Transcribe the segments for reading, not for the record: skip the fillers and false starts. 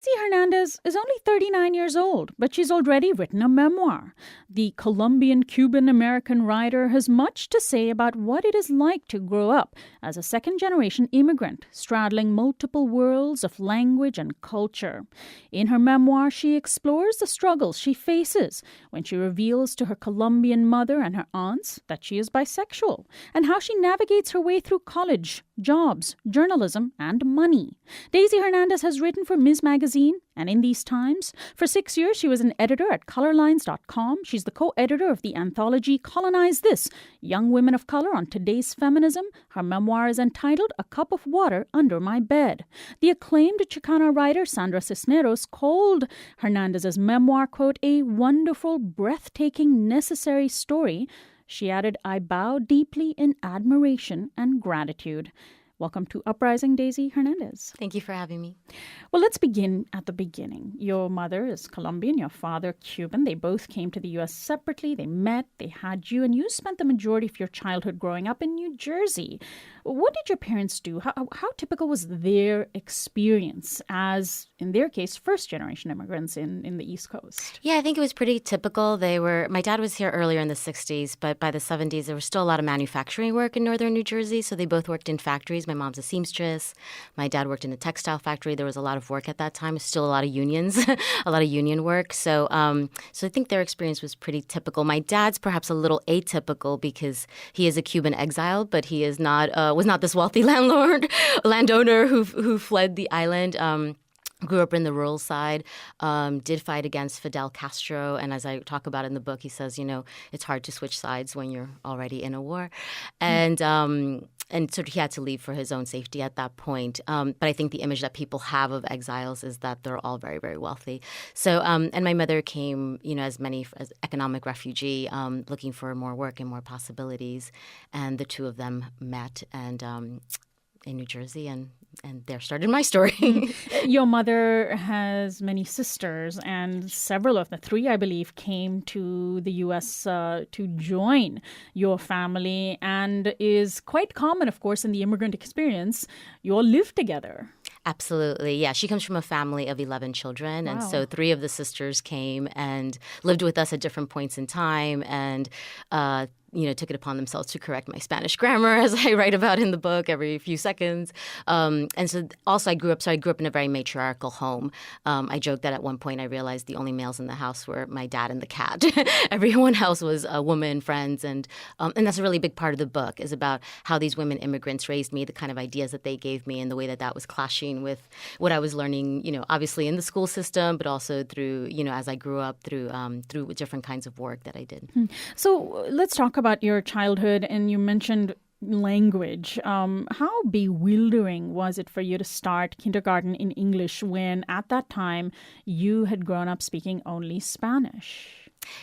See, Hernandez is only 39 years old, but she's already written a memoir. The Colombian-Cuban-American writer has much to say about what it is like to grow up as a second-generation immigrant, straddling multiple worlds of language and culture. In her memoir, she explores the struggles she faces when she reveals to her Colombian mother and her aunts that she is bisexual, and how she navigates her way through college, jobs, journalism, and money. Daisy Hernandez has written for Ms. Magazine and in these times. For 6 years, she was an editor at colorlines.com. She's the co-editor of the anthology Colonize This, Young Women of Color on Today's Feminism. Her memoir is entitled A Cup of Water Under My Bed. The acclaimed Chicana writer Sandra Cisneros called Hernandez's memoir, quote, a wonderful, breathtaking, necessary story. She added, I bow deeply in admiration and gratitude. Welcome to Uprising, Daisy Hernandez. Thank you for having me. Well, let's begin at the beginning. Your mother is Colombian, your father Cuban. They both came to the U.S. separately. They met, they had you, and you spent the majority of your childhood growing up in New Jersey. What did your parents do? How typical was their experience as, in their case, first-generation immigrants in the East Coast? Yeah, I think it was pretty typical. My dad was here earlier in the 60s, but by the 70s, there was still a lot of manufacturing work in northern New Jersey, so they both worked in factories. My mom's a seamstress. My dad worked in a textile factory. There was a lot of work at that time. Still a lot of unions, a lot of union work. So I think their experience was pretty typical. My dad's perhaps a little atypical because he is a Cuban exile, but he is not was not this wealthy landowner who fled the island. Grew up in the rural side, did fight against Fidel Castro. And as I talk about in the book, he says, it's hard to switch sides when you're already in a war. And so he had to leave for his own safety at that point. But I think the image that people have of exiles is that they're all very, very wealthy. So, and my mother came, as economic refugee, looking for more work and more possibilities. And the two of them met in New Jersey, and there started my story. Your mother has many sisters, and several of the three, I believe, came to the U.S. To join your family, and is quite common, of course, in the immigrant experience. You all live together. Absolutely. Yeah. She comes from a family of 11 children. Wow. And so 3 of the sisters came and lived with us at different points in time and took it upon themselves to correct my Spanish grammar, as I write about in the book, every few seconds. And so also I grew up in a very matriarchal home. I joked that at one point I realized the only males in the house were my dad and the cat. Everyone else was a woman, friends. And that's a really big part of the book, is about how these women immigrants raised me, the kind of ideas that they gave me, and the way that was clashing with what I was learning, obviously in the school system, but also through, as I grew up through different kinds of work that I did. So let's talk about your childhood, and you mentioned language. How bewildering was it for you to start kindergarten in English when at that time you had grown up speaking only Spanish?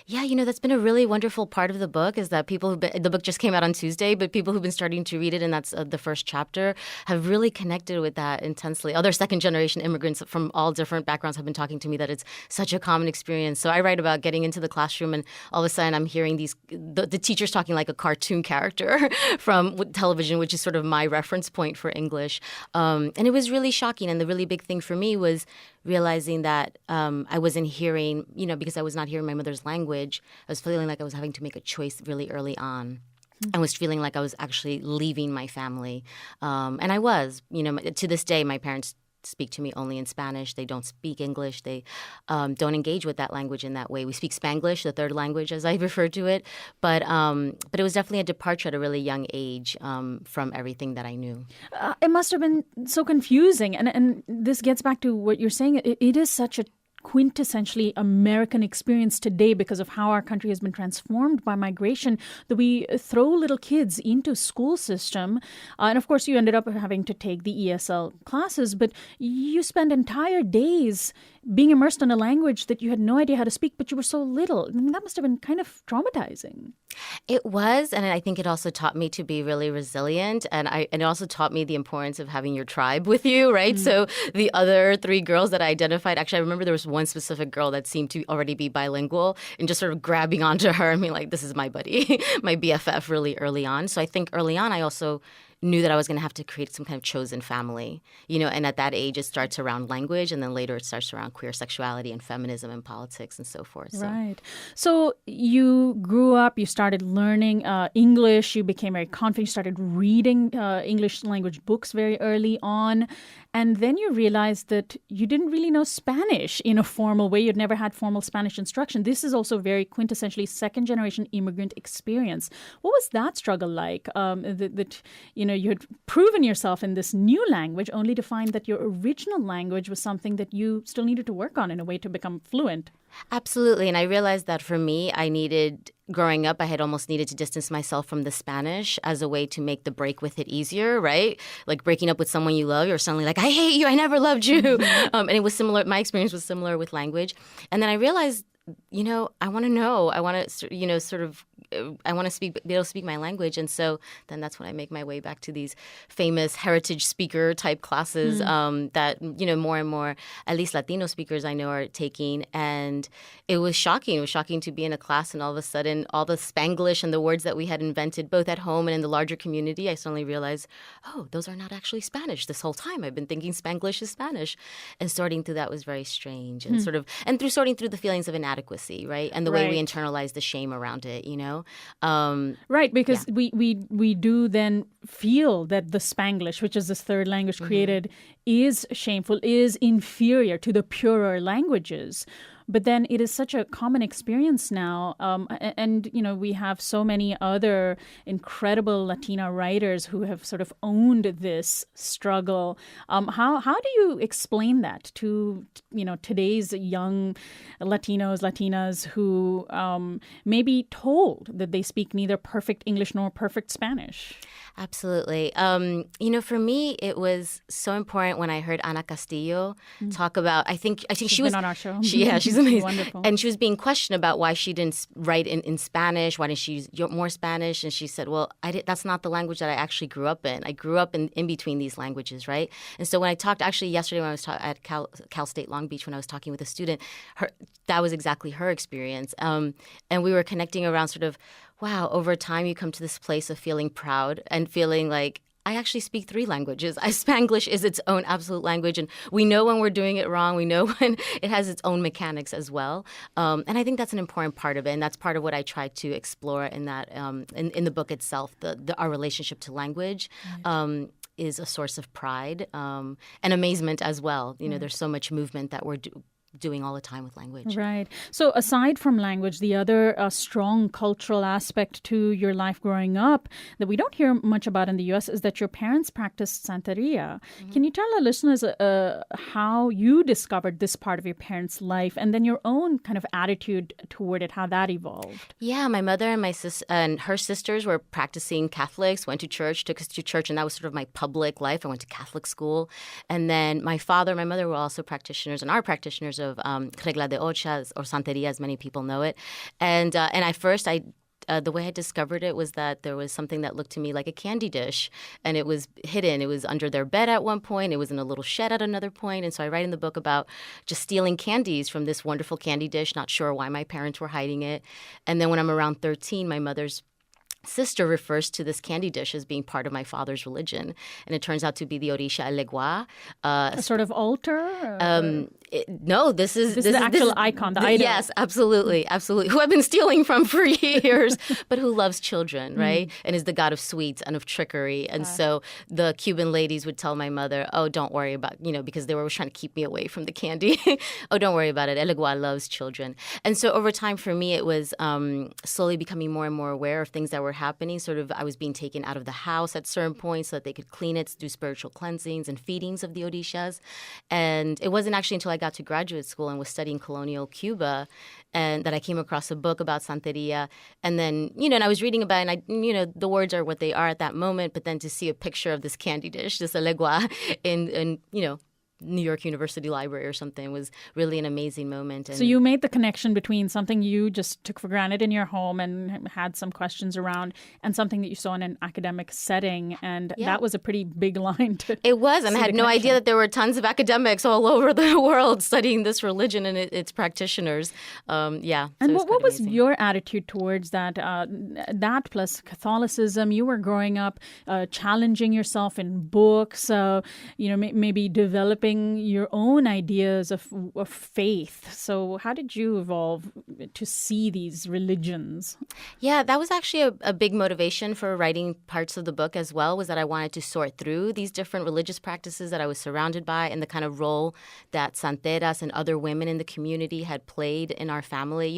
Yeah, that's been a really wonderful part of the book, is that the book just came out on Tuesday, but people who've been starting to read it, and that's the first chapter, have really connected with that intensely. Other second-generation immigrants from all different backgrounds have been talking to me that it's such a common experience. So I write about getting into the classroom, and all of a sudden I'm hearing the teachers talking like a cartoon character from television, which is sort of my reference point for English. And it was really shocking. And the really big thing for me was realizing that I wasn't hearing, because I was not hearing my mother's language, I was feeling like I was having to make a choice really early on. I was feeling like I was actually leaving my family. And I was. To this day, my parents speak to me only in Spanish. They don't speak English. They don't engage with that language in that way. We speak Spanglish, the third language, as I refer to it. But it was definitely a departure at a really young age from everything that I knew. It must have been so confusing. And this gets back to what you're saying. It is such a quintessentially American experience today because of how our country has been transformed by migration, that we throw little kids into school system. And of course, you ended up having to take the ESL classes, but you spend entire days being immersed in a language that you had no idea how to speak, but you were so little. I mean, that must have been kind of traumatizing. It was, and I think it also taught me to be really resilient, and it also taught me the importance of having your tribe with you, right? So the other 3 girls that I identified, actually, I remember there was one specific girl that seemed to already be bilingual, and just sort of grabbing onto her and being like, this is my buddy, my BFF really early on. So I think early on I also knew that I was going to have to create some kind of chosen family, and at that age it starts around language, and then later it starts around queer sexuality and feminism and politics and so forth. Right. So you grew up, you started learning English, you became very confident, you started reading English language books very early on, and then you realized that you didn't really know Spanish in a formal way. You'd never had formal Spanish instruction. This is also very quintessentially second-generation immigrant experience. What was that struggle like? That you had proven yourself in this new language only to find that your original language was something that you still needed to work on in a way to become fluent. Absolutely. And I realized that for me, growing up, I had almost needed to distance myself from the Spanish as a way to make the break with it easier, right? Like breaking up with someone you love, you're suddenly like, I hate you, I never loved you. Mm-hmm. And it was similar, my experience was similar with language. And then I realized, I want to know, I want to, I want to be able to speak my language. And so then that's when I make my way back to these famous heritage speaker type classes that, more and more, at least Latino speakers I know are taking. And it was shocking. It was shocking to be in a class and all of a sudden all the Spanglish and the words that we had invented both at home and in the larger community, I suddenly realized, oh, those are not actually Spanish. This whole time I've been thinking Spanglish is Spanish. And sorting through that was very strange. And through sorting through the feelings of inadequacy, right? And the way we internalize the shame around it, Right, because we do then feel that the Spanglish, which is this third language created, is shameful, is inferior to the purer languages. But then it is such a common experience now. And we have so many other incredible Latina writers who have sort of owned this struggle. How do you explain that to, today's young Latinos, Latinas who may be told that they speak neither perfect English nor perfect Spanish? Absolutely. For me, it was so important when I heard Ana Castillo talk about, I think she was been on our show. She's amazing. Wonderful. And she was being questioned about why she didn't write in Spanish. Why didn't she use more Spanish? And she said, well, that's not the language that I actually grew up in. I grew up in between these languages, right? And so when I talked, actually yesterday when I was at Cal State Long Beach, when I was talking with a student, that was exactly her experience. And we were connecting around sort of, wow, over time you come to this place of feeling proud and feeling like, I actually speak 3 languages. Spanglish is its own absolute language, and we know when we're doing it wrong. We know when it has its own mechanics as well. And I think that's an important part of it, and that's part of what I try to explore in that in the book itself. Our relationship to language is a source of pride and amazement as well. There's so much movement that we're doing all the time with language. Right. So aside from language, the other strong cultural aspect to your life growing up that we don't hear much about in the U.S. is that your parents practiced Santeria. Can you tell our listeners how you discovered this part of your parents' life and then your own kind of attitude toward it, how that evolved? Yeah, my mother and my and her sisters were practicing Catholics, went to church, took us to church, and that was sort of my public life. I went to Catholic school. And then my father and my mother were also practitioners and are practitioners of regla de ochas, or Santeria, as many people know it. And at first, the way I discovered it was that there was something that looked to me like a candy dish, and it was hidden. It was under their bed at one point. It was in a little shed at another point. And so I write in the book about just stealing candies from this wonderful candy dish, not sure why my parents were hiding it. And then when I'm around 13, my mother's sister refers to this candy dish as being part of my father's religion. And it turns out to be the orisha Legua. A sort of altar? No, this is the actual icon, the idol. Yes, absolutely, absolutely. Who I've been stealing from for years, but who loves children, right? And is the god of sweets and of trickery. And so the Cuban ladies would tell my mother, oh, don't worry about, because they were always trying to keep me away from the candy. Oh, don't worry about it. El Legua loves children. And so over time for me, it was slowly becoming more and more aware of things that were happening. Sort of I was being taken out of the house at certain points so that they could clean it, do spiritual cleansings and feedings of the orishas. And it wasn't actually until I got to graduate school and was studying colonial Cuba and that I came across a book about Santeria. And then, and I was reading about it, and the words are what they are at that moment, but then to see a picture of this candy dish, this alegua, in New York University Library or something. It was really an amazing moment. And so you made the connection between something you just took for granted in your home and had some questions around and something that you saw in an academic setting. And that was a pretty big line to It was. And I had no idea that there were tons of academics all over the world studying this religion and its practitioners. And what was your attitude towards that? That plus Catholicism, you were growing up challenging yourself in books, maybe developing your own ideas of faith. So how did you evolve to see these religions? Yeah, that was actually a big motivation for writing parts of the book as well, was that I wanted to sort through these different religious practices that I was surrounded by and the kind of role that santeras and other women in the community had played in our family.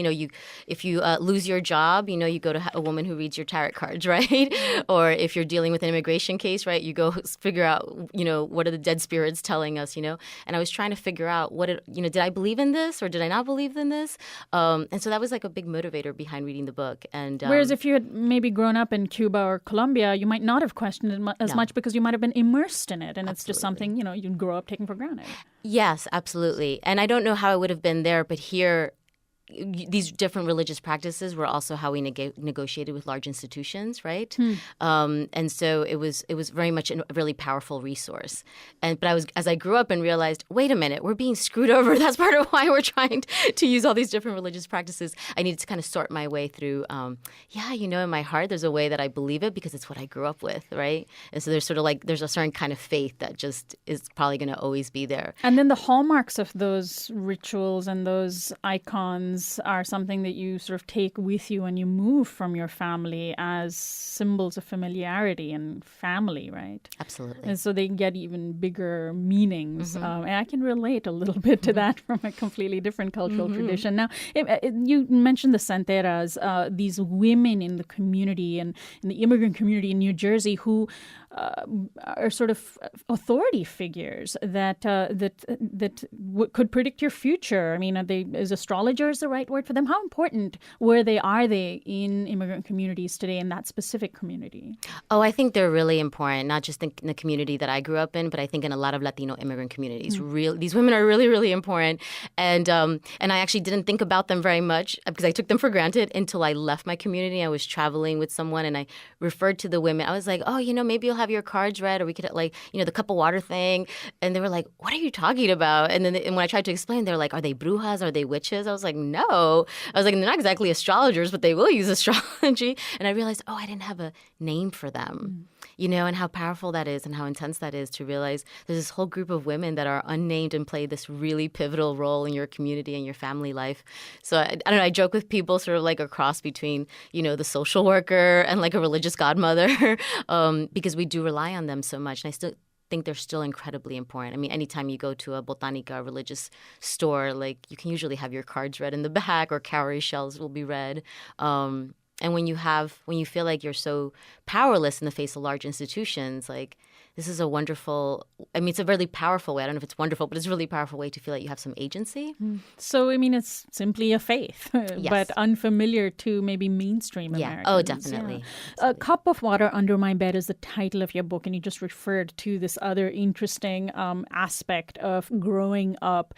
If you lose your job, you go to a woman who reads your tarot cards, right? Or if you're dealing with an immigration case, right, you go figure out, what are the dead spirits telling us, And I was trying to figure out did I believe in this or did I not believe in this? And so that was like a big motivator behind reading the book. And whereas if you had maybe grown up in Cuba or Colombia, you might not have questioned it as much because you might have been immersed in it. And it's just something, you grow up taking for granted. Yes, absolutely. And I don't know how I would have been there, but here, these different religious practices were also how we negotiated with large institutions, right? And so it was very much a really powerful resource. But as I grew up and realized, wait a minute, we're being screwed over. That's part of why we're trying to use all these different religious practices. I needed to kind of sort my way through. In my heart, there's a way that I believe it because it's what I grew up with, right? And so there's sort of there's a certain kind of faith that just is probably going to always be there. And then the hallmarks of those rituals and those icons are something that you sort of take with you when you move from your family as symbols of familiarity and family, right? Absolutely. And so they get even bigger meanings. And I can relate a little bit to that from a completely different cultural tradition. Now, you mentioned the Santeras, these women in the community and in the immigrant community in New Jersey who are sort of authority figures that could predict your future. I mean, is astrologers the right word for them? How important are they in immigrant communities today, in that specific community? Oh, I think they're really important, not just in the community that I grew up in, but I think in a lot of Latino immigrant communities. These women are really, really important. And I actually didn't think about them very much because I took them for granted until I left my community. I was traveling with someone and I referred to the women. I was like, maybe you'll have your cards read, or we could the cup of water thing. And they were like, what are you talking about? And then when I tried to explain, they're like, are they brujas? Are they witches? I was like, no. I was like, they're not exactly astrologers, but they will use astrology. And I realized, I didn't have a name for them, and how powerful that is and how intense that is to realize there's this whole group of women that are unnamed and play this really pivotal role in your community and your family life. So I don't know, I joke with people sort of like a cross between, the social worker and like a religious godmother because we do rely on them so much. And I still think they're still incredibly important. I mean, anytime you go to a botanica, a religious store, you can usually have your cards read in the back or cowrie shells will be read. And when you feel like you're so powerless in the face of large institutions, this is a wonderful, it's a really powerful way. I don't know if it's wonderful, but it's a really powerful way to feel like you have some agency. So, it's simply a faith, yes. but unfamiliar to maybe mainstream Americans. Oh, definitely. A Cup of Water Under My Bed is the title of your book, and you just referred to this other interesting aspect of growing up.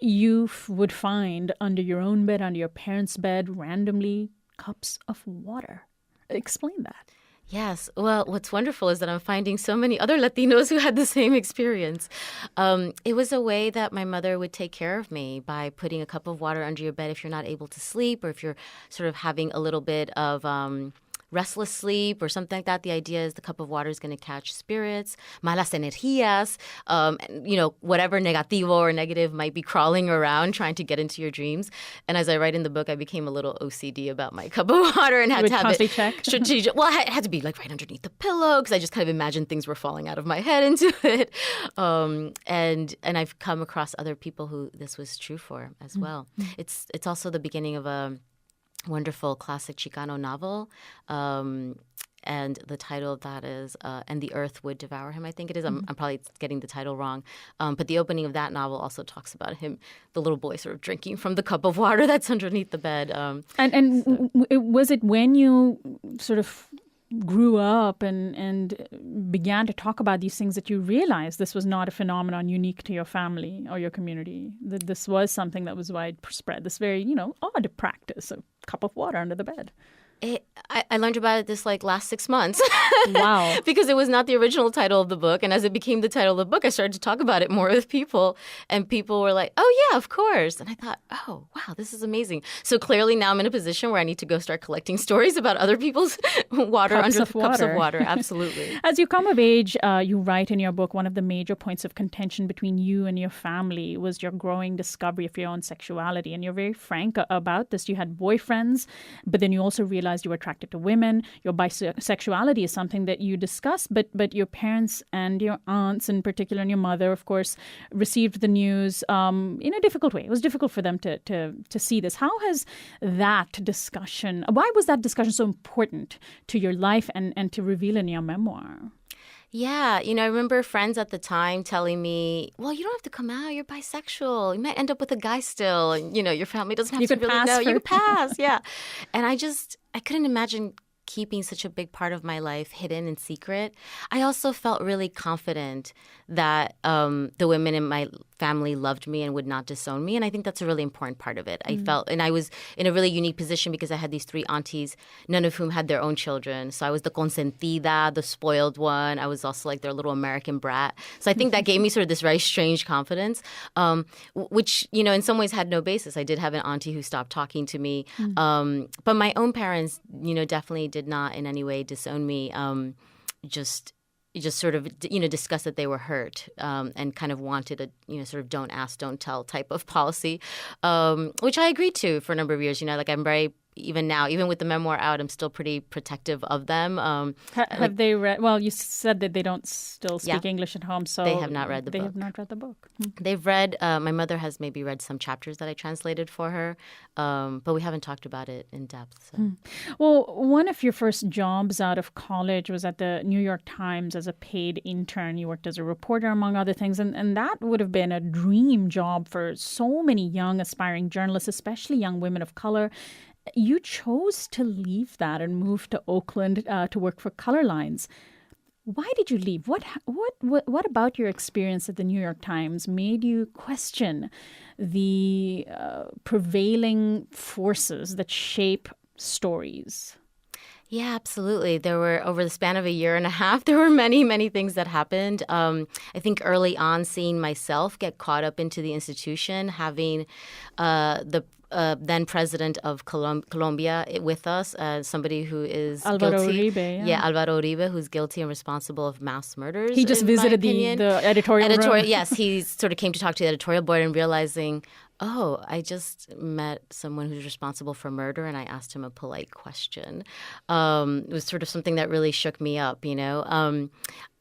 You would find under your own bed, under your parents' bed, randomly cups of water. Explain that. Yes. Well, what's wonderful is that I'm finding so many other Latinos who had the same experience. It was a way that my mother would take care of me by putting a cup of water under your bed if you're not able to sleep or if you're sort of having a little bit of restless sleep or something like that. The idea is the cup of water is going to catch spirits, malas energías, whatever negativo or negative might be crawling around trying to get into your dreams. And as I write in the book, I became a little OCD about my cup of water and had to have it strategic. Well, it had to be right underneath the pillow because I just kind of imagined things were falling out of my head into it. And I've come across other people who this was true for as well. It's also the beginning of a wonderful classic Chicano novel. And the title of that is And the Earth Would Devour Him, I think it is. I'm probably getting the title wrong. But the opening of that novel also talks about him, the little boy, sort of drinking from the cup of water that's underneath the bed. Was it when you sort of grew up and began to talk about these things that you realized this was not a phenomenon unique to your family or your community, that this was something that was widespread, this very, odd practice, a cup of water under the bed? I learned about it this last 6 months. Wow. Because it was not the original title of the book. And as it became the title of the book, I started to talk about it more with people. And people were like, oh, yeah, of course. And I thought, oh, wow, this is amazing. So clearly now I'm in a position where I need to go start collecting stories about other people's cups of water. Absolutely. As you come of age, you write in your book, one of the major points of contention between you and your family was your growing discovery of your own sexuality. And you're very frank about this. You had boyfriends, but then you also realized you were attracted to women. Your bisexuality is something that you discuss, but your parents and your aunts in particular, and your mother, of course, received the news in a difficult way. It was difficult for them to see this. How has why was that discussion so important to your life and to reveal in your memoir? Yeah, I remember friends at the time telling me, well, you don't have to come out. You're bisexual. You might end up with a guy still. And, your family doesn't have to really know. You can pass, yeah. And I couldn't imagine keeping such a big part of my life hidden and secret. I also felt really confident that the women in my family loved me and would not disown me. And I think that's a really important part of it. I felt, and I was in a really unique position because I had these 3 aunties, none of whom had their own children. So I was the consentida, the spoiled one. I was also like their little American brat. So I think that gave me sort of this very strange confidence, which, in some ways had no basis. I did have an auntie who stopped talking to me. But my own parents, definitely did not in any way disown me. Just sort of, discussed that they were hurt and kind of wanted a, sort of don't ask, don't tell type of policy, which I agreed to for a number of years. I'm very, even now, even with the memoir out, I'm still pretty protective of them. Have they read? Well, you said that they don't still speak English at home, so they have not read the book. They have not read the book. They've read. My mother has maybe read some chapters that I translated for her, but we haven't talked about it in depth. So. Well, one of your first jobs out of college was at the New York Times as a paid intern. You worked as a reporter, among other things, and that would have been a dream job for so many young aspiring journalists, especially young women of color. You chose to leave that and move to Oakland to work for Color Lines. Why did you leave? What about your experience at the New York Times made you question the prevailing forces that shape stories? Yeah, absolutely. There were, over the span of a year and a half, there were many, many things that happened. I think early on, seeing myself get caught up into the institution, having the then president of Colombia with us, somebody who is Alvaro guilty. Uribe. Yeah, Alvaro Uribe, who's guilty and responsible of mass murders. He just visited the editorial room. Yes, he sort of came to talk to the editorial board and realizing, oh, I just met someone who's responsible for murder, and I asked him a polite question. It was sort of something that really shook me up,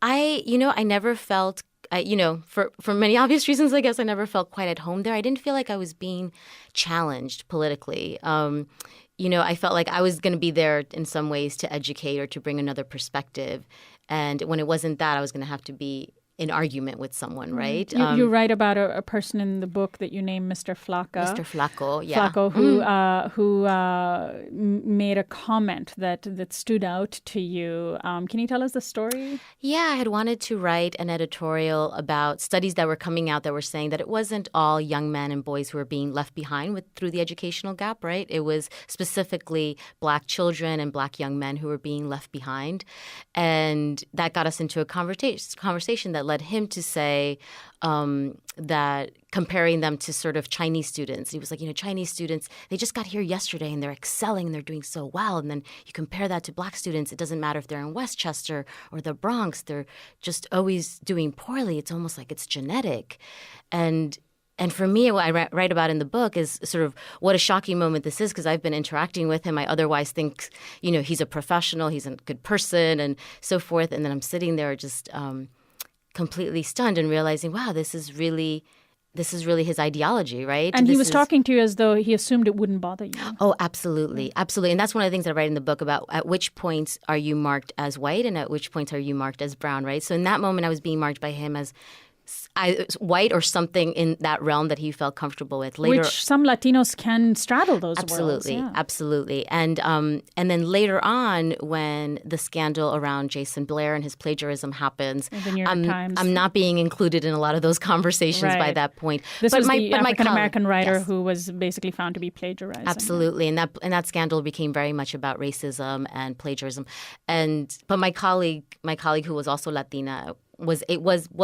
I never felt, for many obvious reasons, I guess, I never felt quite at home there. I didn't feel like I was being challenged politically. I felt like I was going to be there in some ways to educate or to bring another perspective. And when it wasn't that, I was going to have to be in argument with someone, right? You write about a person in the book that you name Mr. Flaca. Mr. Flaco, yeah. Flaco, who made a comment that stood out to you. Can you tell us the story? Yeah, I had wanted to write an editorial about studies that were coming out that were saying that it wasn't all young men and boys who were being left behind through the educational gap, right? It was specifically Black children and Black young men who were being left behind. And that got us into a conversation that led him to say that comparing them to sort of Chinese students. He was like, Chinese students, they just got here yesterday and they're excelling and they're doing so well. And then you compare that to Black students. It doesn't matter if they're in Westchester or the Bronx. They're just always doing poorly. It's almost like it's genetic. And for me, what I write about in the book is sort of what a shocking moment this is, because I've been interacting with him. I otherwise think, he's a professional, he's a good person and so forth. And then I'm sitting there just completely stunned and realizing, wow, this is really his ideology, right? And he was talking to you as though he assumed it wouldn't bother you. Oh, absolutely. Absolutely. And that's one of the things that I write in the book about at which points are you marked as white and at which points are you marked as brown, right? So in that moment, I was being marked by him as white or something in that realm that he felt comfortable with. Later, which some Latinos can straddle those worlds. Absolutely. And then later on, when the scandal around Jason Blair and his plagiarism happens, The New York Times. I'm not being included in a lot of those conversations by that point. This was the African-American writer who was basically found to be plagiarizing. Absolutely. And that scandal became very much about racism and plagiarism. But my colleague who was also Latina was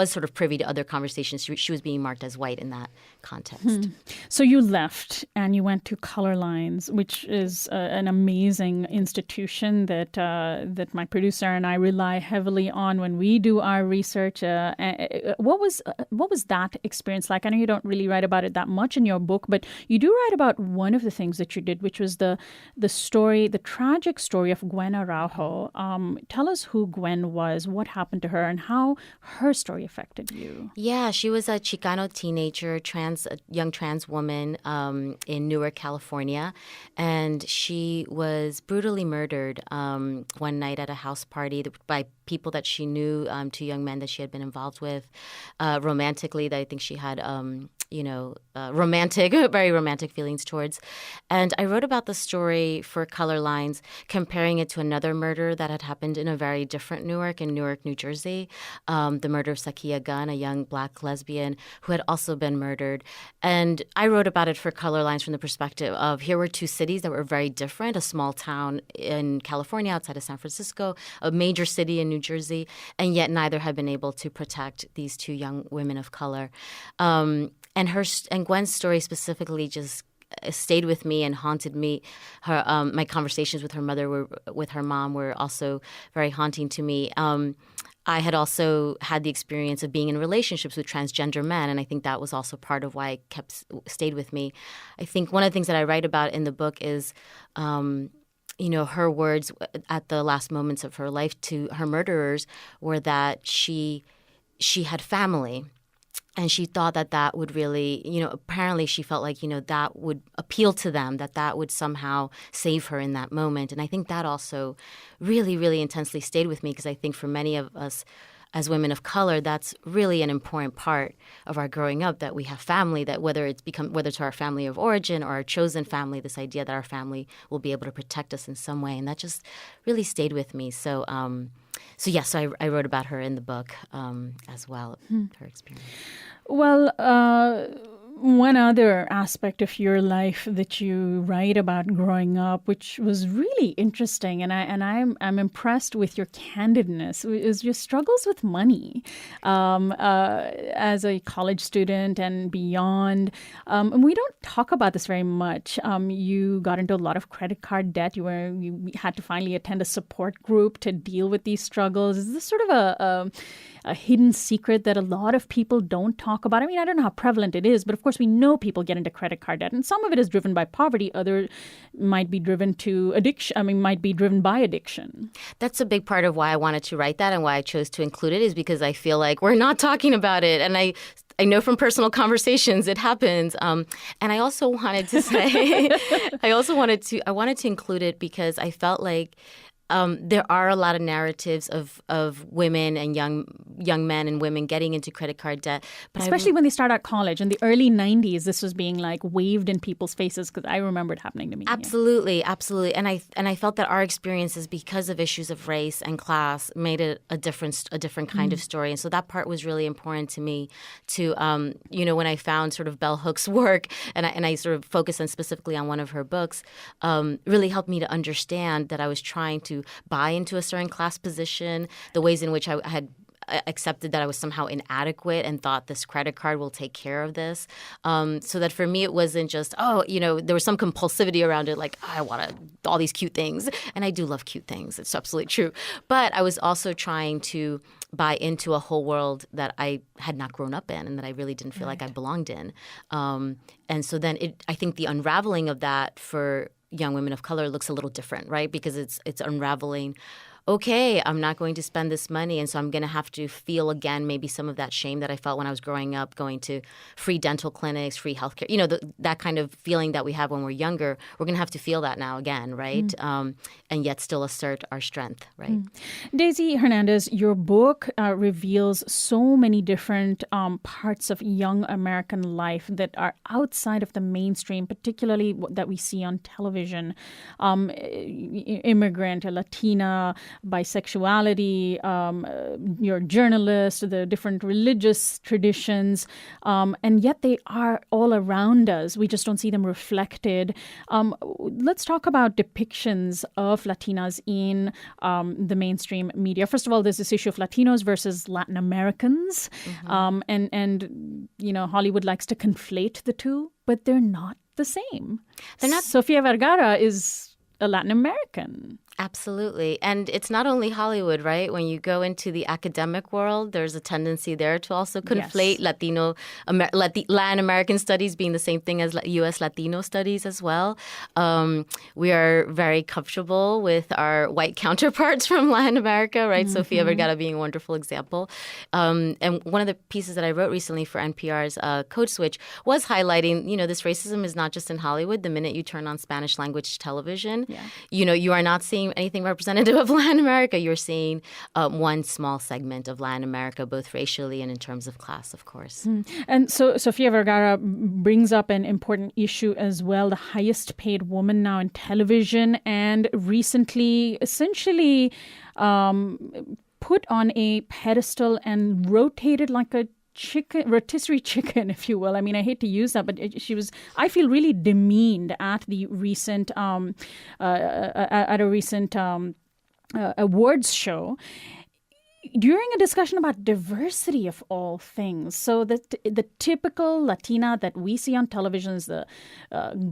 sort of privy to other conversations. She was being marked as white in that context. So you left and you went to Color Lines, which is an amazing institution that my producer and I rely heavily on when we do our research. What was that experience like? I know you don't really write about it that much in your book, but you do write about one of the things that you did, which was the tragic story of Gwen Araujo. Tell us who Gwen was, what happened to her, and how her story affected you. Yeah, she was a Chicano teenager, a young trans woman in Newark, California. And she was brutally murdered one night at a house party by people that she knew, two young men that she had been involved with romantically, that I think she had very romantic feelings towards. And I wrote about the story for Color Lines, comparing it to another murder that had happened in a very different Newark, in Newark, New Jersey. The murder of Sakia Gunn, a young Black lesbian who had also been murdered. And I wrote about it for Color Lines from the perspective of here were two cities that were very different, a small town in California outside of San Francisco, a major city in New Jersey, and yet neither had been able to protect these two young women of color. And Gwen's story specifically just stayed with me and haunted me. Her my conversations with her mom were also very haunting to me. I had also had the experience of being in relationships with transgender men, and I think that was also part of why it stayed with me. I think one of the things that I write about in the book is her words at the last moments of her life to her murderers were that she had family. And she thought that would really, apparently she felt like, that would appeal to them, that would somehow save her in that moment. And I think that also really, really intensely stayed with me because I think for many of us as women of color, that's really an important part of our growing up, that we have family, that whether it's our family of origin or our chosen family, this idea that our family will be able to protect us in some way. And that just really stayed with me. So I wrote about her in the book as well, her experience. Well, one other aspect of your life that you write about growing up, which was really interesting, and I'm impressed with your candidness, is your struggles with money as a college student and beyond. And we don't talk about this very much. You got into a lot of credit card debt. You had to finally attend a support group to deal with these struggles. Is this sort of a hidden secret that a lot of people don't talk about? I mean, I don't know how prevalent it is, but of course we know people get into credit card debt, and some of it is driven by poverty. Other might be driven to addiction. Might be driven by addiction. That's a big part of why I wanted to write that and why I chose to include it, is because I feel like we're not talking about it. And I know from personal conversations it happens. And I also wanted to say, I wanted to include it because I felt like there are a lot of narratives of women and young men and women getting into credit card debt. But especially when they start out college. In the early 90s, this was being like waved in people's faces because I remember it happening to me. Absolutely, absolutely. And I felt that our experiences, because of issues of race and class, made it a different kind of story. And so that part was really important to me to, when I found sort of Bell Hook's work and I sort of focused on specifically on one of her books, really helped me to understand that I was trying to buy into a certain class position, the ways in which I had accepted that I was somehow inadequate and thought this credit card will take care of this. So that for me, it wasn't just, there was some compulsivity around it, like, I want all these cute things. And I do love cute things. It's absolutely true. But I was also trying to buy into a whole world that I had not grown up in and that I really didn't feel like I belonged in. And so then I think the unraveling of that for young women of color looks a little different, right? Because it's unraveling okay, I'm not going to spend this money, and so I'm going to have to feel again maybe some of that shame that I felt when I was growing up, going to free dental clinics, free healthcare. That kind of feeling that we have when we're younger, we're going to have to feel that now again, right? And yet still assert our strength, right? Daisy Hernandez, your book reveals so many different parts of young American life that are outside of the mainstream, particularly that we see on television. Immigrant, Latina, bisexuality, your journalist, the different religious traditions, and yet they are all around us. We just don't see them reflected. Let's talk about depictions of Latinas in the mainstream media. First of all, there's this issue of Latinos versus Latin Americans. And Hollywood likes to conflate the two, but they're not the same. They're not. Sofia Vergara is a Latin American. Absolutely. And it's not only Hollywood, right? When you go into the academic world, there's a tendency there to also conflate Latin American studies being the same thing as U.S. Latino studies as well. We are very comfortable with our white counterparts from Latin America, right? Sofia Vergara being a wonderful example. And one of the pieces that I wrote recently for NPR's Code Switch was highlighting, this racism is not just in Hollywood. The minute you turn on Spanish language television, you are not seeing anything representative of Latin America. You're seeing one small segment of Latin America, both racially and in terms of class, of course. And so Sofia Vergara brings up an important issue as well, the highest paid woman now in television, and recently essentially put on a pedestal and rotated like a rotisserie chicken, if you will. I mean, I hate to use that, but I feel really demeaned at the recent, awards show during a discussion about diversity of all things. So the typical Latina that we see on television is the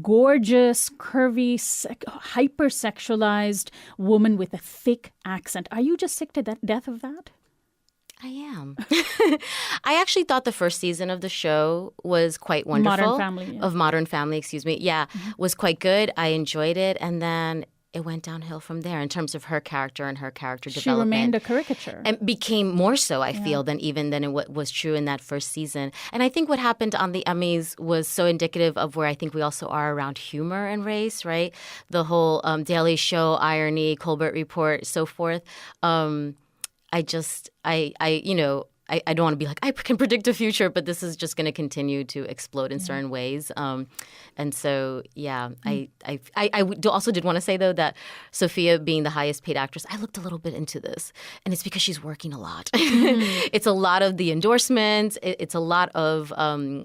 gorgeous, curvy, hypersexualized woman with a thick accent. Are you just sick to death of that? I am. I actually thought the first season of the show was quite wonderful. Modern Family, excuse me. Yeah, was quite good. I enjoyed it. And then it went downhill from there in terms of her character and her character development. She remained a caricature. And became more so, I feel, than it was true in that first season. And I think what happened on the Emmys was so indicative of where I think we also are around humor and race, right? The whole Daily Show, irony, Colbert Report, so forth. I don't want to be like, I can predict the future, but this is just going to continue to explode in certain ways. And so, I also did want to say, though, that Sofia being the highest paid actress, I looked a little bit into this. And it's because she's working a lot. It's a lot of the endorsements. It's a lot of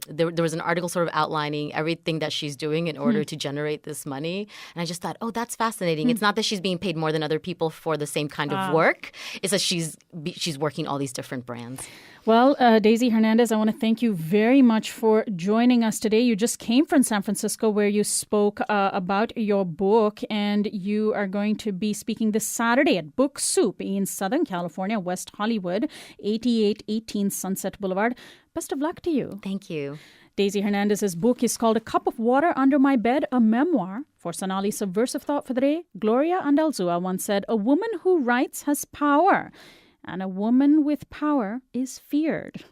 there was an article sort of outlining everything that she's doing in order to generate this money. And I just thought, oh, that's fascinating. It's not that she's being paid more than other people for the same kind of work. It's that she's working all these different brands. Well, Daisy Hernandez, I want to thank you very much for joining us today. You just came from San Francisco where you spoke about your book, and you are going to be speaking this Saturday at Book Soup in Southern California, West Hollywood, 8818 Sunset Boulevard. Best of luck to you. Thank you. Daisy Hernandez's book is called A Cup of Water Under My Bed, a Memoir. For Sonali's subversive thought for the day, Gloria Andalzua once said, "A woman who writes has power. And a woman with power is feared."